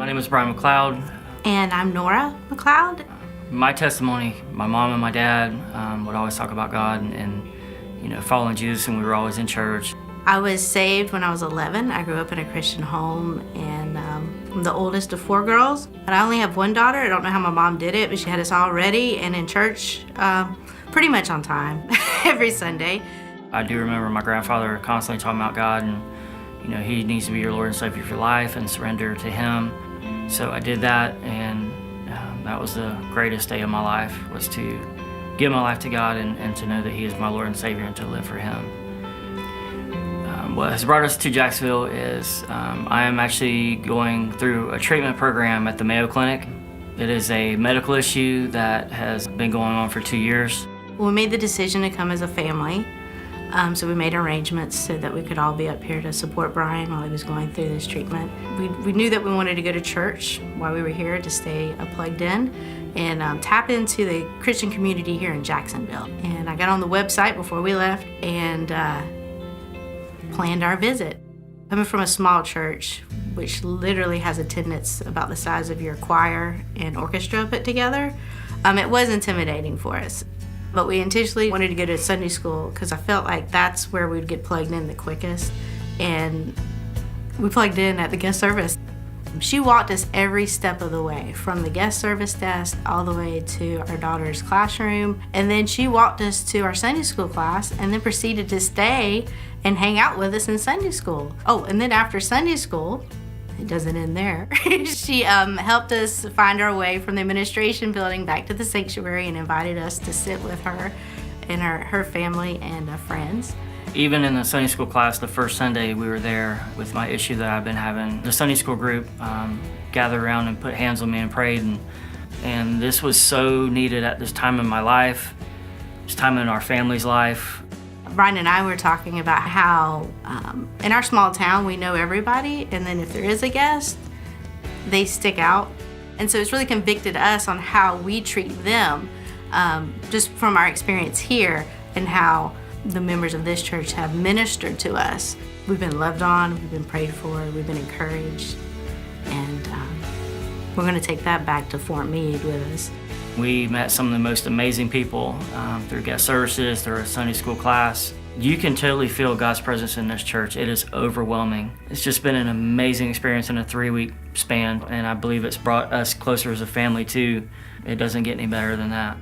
My name is Brian McLeod. And I'm Nora McLeod. My testimony, my mom and my dad would always talk about God and following Jesus, and we were always in church. I was saved when I was 11. I grew up in a Christian home, and I'm the oldest of 4 girls. But I only have one daughter. I don't know how my mom did it, but she had us all ready and in church pretty much on time every Sunday. I do remember my grandfather constantly talking about God, and He needs to be your Lord and Savior of your life and surrender to Him. So I did that, and that was the greatest day of my life, was to give my life to God and to know that He is my Lord and Savior and to live for Him. What has brought us to Jacksonville is I am actually going through a treatment program at the Mayo Clinic. It is a medical issue that has been going on for 2 years. We made the decision to come as a family, so we made arrangements so that we could all be up here to support Brian while he was going through this treatment. We knew that we wanted to go to church while we were here to stay plugged in and tap into the Christian community here in Jacksonville. And I got on the website before we left and planned our visit. Coming from a small church, which literally has attendance about the size of your choir and orchestra put together, it was intimidating for us. But we intentionally wanted to go to Sunday school because I felt like that's where we'd get plugged in the quickest. And we plugged in at the guest service. She walked us every step of the way, from the guest service desk all the way to our daughter's classroom. And then she walked us to our Sunday school class and then proceeded to stay and hang out with us in Sunday school. Oh, and then after Sunday school, it doesn't end there. She helped us find our way from the administration building back to the sanctuary and invited us to sit with her and her family and friends. Even in the Sunday school class, the first Sunday we were there with my issue that I've been having, the Sunday school group gathered around and put hands on me and prayed. And this was so needed at this time in my life, this time in our family's life. Brian and I were talking about how in our small town we know everybody, and then if there is a guest, they stick out. And so it's really convicted us on how we treat them, just from our experience here and how the members of this church have ministered to us. We've been loved on, we've been prayed for, we've been encouraged, and we're going to take that back to Fort Meade with us. We met some of the most amazing people through guest services, through a Sunday school class. You can totally feel God's presence in this church. It is overwhelming. It's just been an amazing experience in a 3-week span, and I believe it's brought us closer as a family too. It doesn't get any better than that.